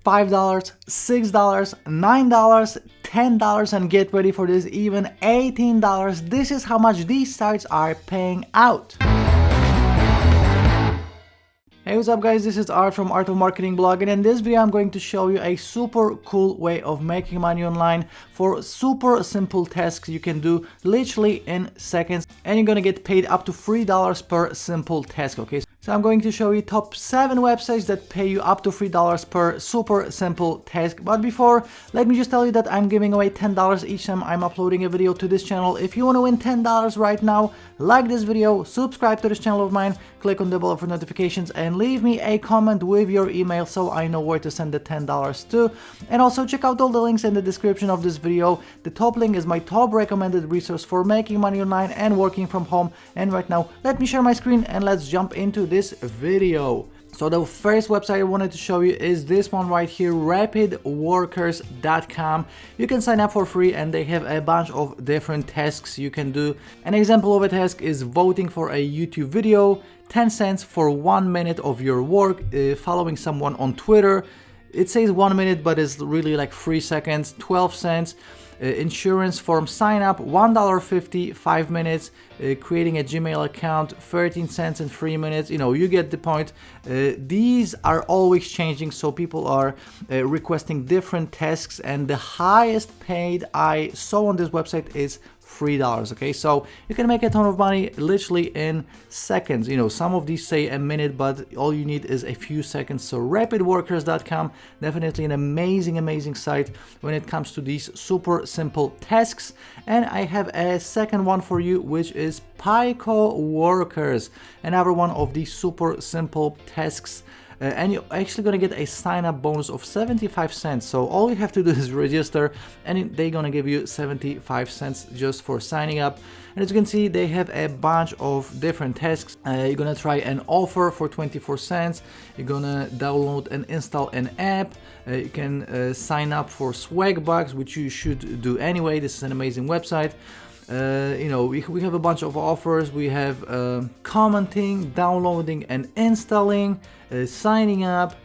$5, $6, $9, $10, and get ready for this, even $18. This is how much these sites are paying out. Hey, what's up guys, this is Art from Art of Marketing blog, and in this video I'm going to show you a super cool way of making money online for super simple tasks you can do literally in seconds, and you're gonna get paid up to $3 per simple task, okay? So I'm going to show you top 7 websites that pay you up to $3 per super simple task. But before, let me just tell you that I'm giving away $10 each time I'm uploading a video to this channel. If you want to win $10 right now, like this video, subscribe to this channel of mine, click on the bell for notifications, and leave me a comment with your email so I know where to send the $10 to. And also check out all the links in the description of this video. The top link is my top recommended resource for making money online and working from home. And right now, let me share my screen and let's jump into this video. So the first website I wanted to show you is this one right here, rapidworkers.com. You can sign up for free and they have a bunch of different tasks you can do. An example of a task is voting for a YouTube video, 10 cents for 1 minute of your work, following someone on Twitter. It says 1 minute, but it's really like 3 seconds, 12 cents. Insurance form sign up, $1.50, 5 minutes. Creating a Gmail account, 13 cents in 3 minutes. You know, you get the point. These are always changing, so people are requesting different tasks, and the highest paid I saw on this website is $3. Okay, so you can make a ton of money literally in seconds. You know, some of these say a minute, but all you need is a few seconds. So rapidworkers.com, definitely an amazing site when it comes to these super simple tasks. And I have a second one for you, which is Pico Workers, another one of these super simple tasks. And you're actually gonna get a sign-up bonus of 75 cents. So all you have to do is register, and they're gonna give you 75 cents just for signing up. And as you can see, they have a bunch of different tasks. You're gonna try an offer for 24 cents. You're gonna download and install an app. You can sign up for swag bucks, which you should do anyway. This is an amazing website. You know, we have a bunch of offers. We have commenting, downloading and installing, signing up,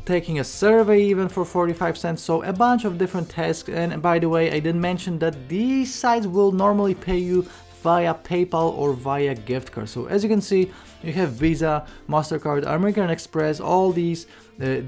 taking a survey even for 45 cents. So a bunch of different tasks. And by the way, I didn't mention that these sites will normally pay you via PayPal or via gift card. So as you can see, you have Visa, MasterCard, American Express, all these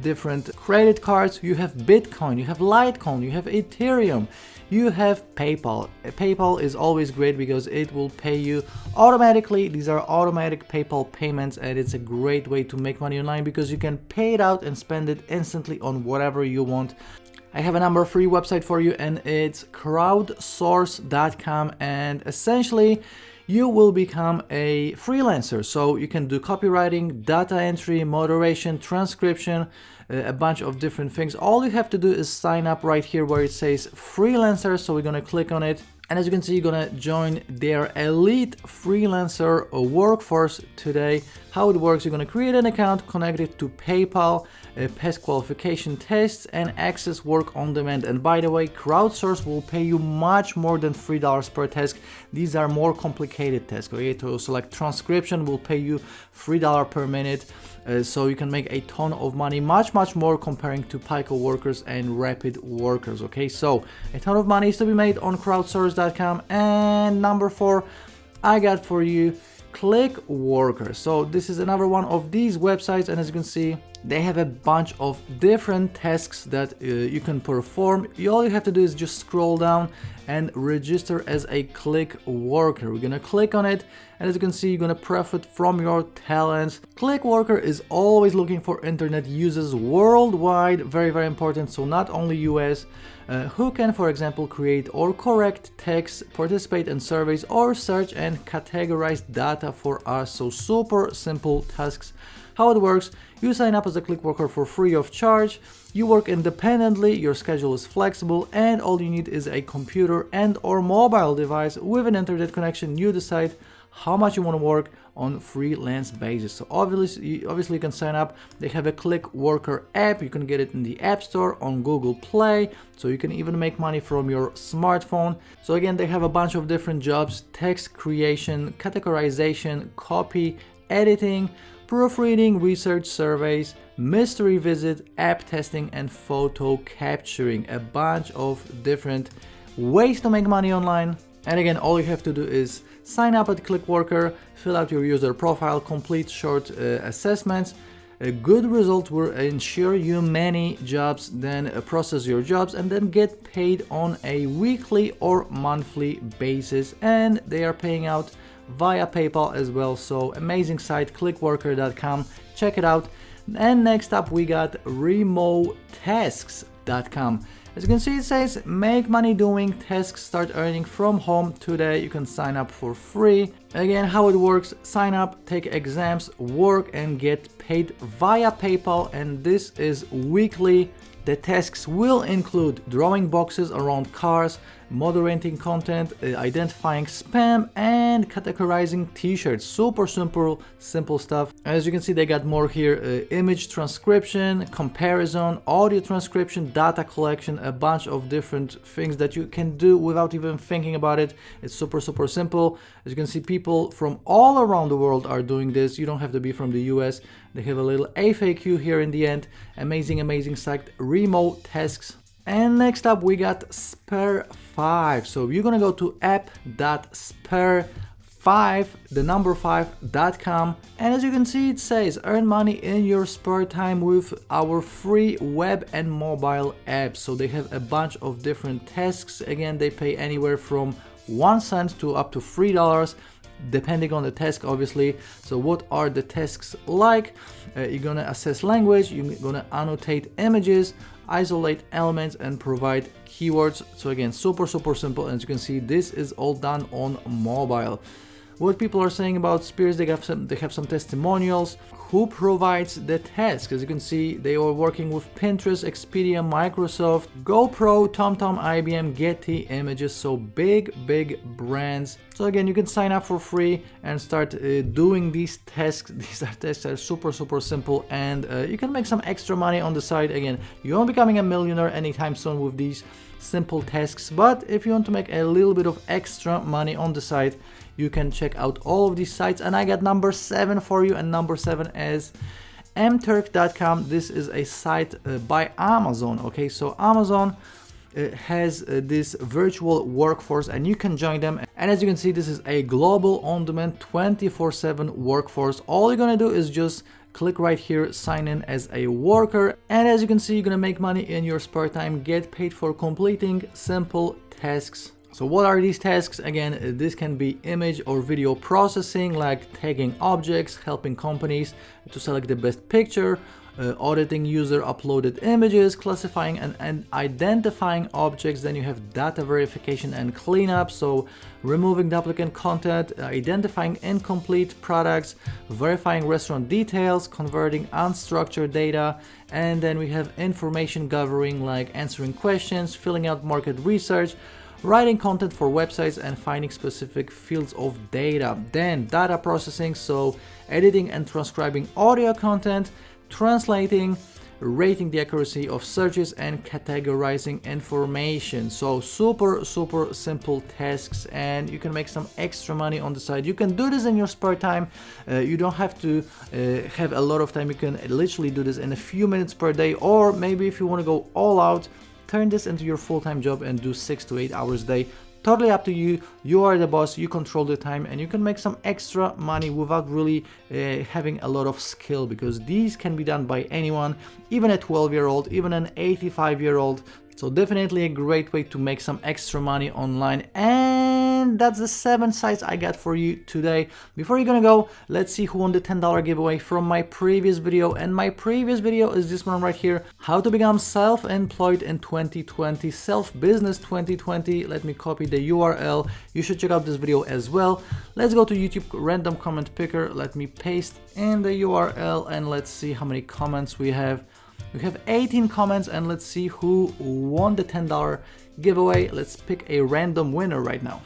different credit cards. You have Bitcoin, you have Litecoin, you have Ethereum, you have PayPal. PayPal is always great because it will pay you automatically. These are automatic PayPal payments, and it's a great way to make money online because you can pay it out and spend it instantly on whatever you want. I have a number 3 website for you, and it's crowdsource.com, and essentially you will become a freelancer. So you can do copywriting, data entry, moderation, transcription, a bunch of different things. All you have to do is sign up right here where it says freelancer. So we're gonna click on it. And as you can see, you're gonna join their elite freelancer workforce today. How it works, you're gonna create an account, connect it to PayPal, pass qualification tests, and access work on demand. And by the way, Crowdsource will pay you much more than $3 per task. These are more complicated tasks. Okay, so like transcription will pay you $3 per minute. So you can make a ton of money, much more comparing to Pico Workers and Rapid Workers. Okay, so a ton of money is to be made on crowdsource.com. And number 4 I got for you, Click Workers. So this is another one of these websites, and as you can see, they have a bunch of different tasks that you can perform. All you have to do is just scroll down and register as a Click Worker. We're gonna click on it, and as you can see, you're gonna profit from your talents. Click Worker is always looking for internet users worldwide, very important. So not only US, who can, for example, create or correct text, participate in surveys, or search and categorize data for us. So super simple tasks. How it works, you sign up as a Click Worker for free of charge. You work independently, your schedule is flexible, and all you need is a computer and or mobile device with an internet connection. You decide how much you want to work on freelance basis. So obviously you can sign up. They have a Click Worker app. You can get it in the App Store, on Google Play, so you can even make money from your smartphone. So again, they have a bunch of different jobs: text creation, categorization, copy editing, proofreading, research surveys, mystery visit, app testing, and photo capturing. A bunch of different ways to make money online. And again, all you have to do is sign up at Clickworker, fill out your user profile, complete short assessments. A good result will ensure you many jobs, then process your jobs and then get paid on a weekly or monthly basis. And they are paying out via PayPal as well. So amazing site, clickworker.com. Check it out. And next up we got remotetasks.com. As you can see, it says make money doing tasks, start earning from home today. You can sign up for free. Again, how it works: sign up, take exams, work and get paid via PayPal, and this is weekly. The tasks will include drawing boxes around cars, moderating content, identifying spam, and categorizing t-shirts. Super simple stuff. As you can see, they got more here: image transcription, comparison, audio transcription, data collection, a bunch of different things that you can do without even thinking about it. It's super simple. As you can see, people from all around the world are doing this. You don't have to be from the US. They have a little FAQ here in the end. Amazing site, Remote Tasks. And next up we got Spare5. So you're gonna go to app.spare5.com, and as you can see, it says earn money in your spare time with our free web and mobile apps. So they have a bunch of different tasks. Again, they pay anywhere from 1 cent to up to $3, depending on the task, obviously. So what are the tasks like? You're gonna assess language, you're gonna annotate images, isolate elements, and provide keywords. So again, super simple. And as you can see, this is all done on mobile. What people are saying about Spears, they have some testimonials. Who provides the task? As you can see, they are working with Pinterest, Expedia, Microsoft, GoPro, TomTom, IBM, Getty Images. So big brands. So again, you can sign up for free and start doing these tasks. These tasks are super simple, and you can make some extra money on the side. Again, you won't be becoming a millionaire anytime soon with these simple tasks, but if you want to make a little bit of extra money on the side, you can check out all of these sites. And I got number 7 for you, and number 7 is mturk.com. This is a site by Amazon. Okay, so Amazon has this virtual workforce, and you can join them. And as you can see, this is a global on-demand 24/7 workforce. All you're gonna do is just click right here, sign in as a worker, and as you can see, you're gonna make money in your spare time, get paid for completing simple tasks. So what are these tasks? Again, this can be image or video processing, like tagging objects, helping companies to select the best picture, auditing user uploaded images, classifying and identifying objects. Then you have data verification and cleanup, so removing duplicate content, identifying incomplete products, verifying restaurant details, converting unstructured data, and then we have information gathering, like answering questions, filling out market research, writing content for websites, and finding specific fields of data. Then data processing, so editing and transcribing audio content, translating, rating the accuracy of searches, and categorizing information. So super simple tasks, and you can make some extra money on the side. You can do this in your spare time. You don't have to have a lot of time. You can literally do this in a few minutes per day, or maybe if you want to go all out, turn this into your full-time job and do 6 to 8 hours a day. Totally up to you. You are the boss, you control the time, and you can make some extra money without really having a lot of skill, because these can be done by anyone, even a 12-year-old, even an 85-year-old. So definitely a great way to make some extra money online. And that's the 7 sites I got for you today. Before you're gonna go, let's see who won the $10 giveaway from my previous video. And my previous video is this one right here: how to become self-employed in 2020, self-business 2020. Let me copy the URL. You should check out this video as well. Let's go to YouTube random comment picker. Let me paste in the URL, and let's see how many comments we have. We have 18 comments, and let's see who won the $10 giveaway. Let's pick a random winner right now.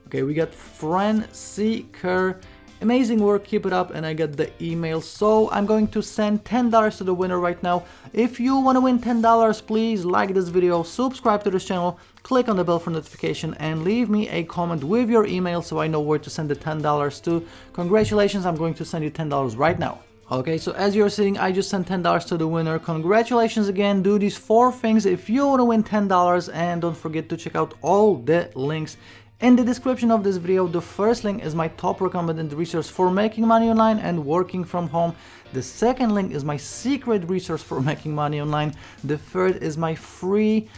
Okay, we got Fran C. Kerr Amazing work, keep it up, and I got the email. So I'm going to send $10 to the winner right now. If you want to win $10, please like this video, subscribe to this channel, click on the bell for notification, and leave me a comment with your email so I know where to send the $10 to. Congratulations, I'm going to send you $10 right now. Okay, so as you're seeing, I just sent $10 to the winner. Congratulations again. Do these 4 things if you want to win $10, and don't forget to check out all the links in the description of this video. The first link is my top recommended resource for making money online and working from home. The second link is my secret resource for making money online. The third is my free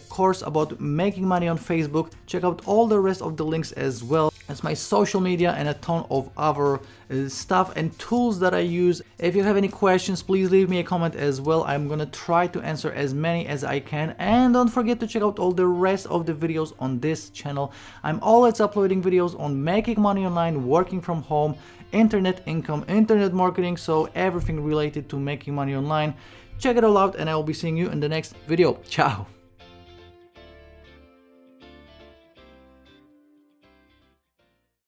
course about making money on Facebook. Check out all the rest of the links as well as my social media and a ton of other stuff and tools that I use. If you have any questions, please leave me a comment as well. I'm gonna try to answer as many as I can, and don't forget to check out all the rest of the videos on this channel. I'm always uploading videos on making money online, working from home, internet income, internet marketing, so everything related to making money online. Check it all out, and I will be seeing you in the next video. Ciao.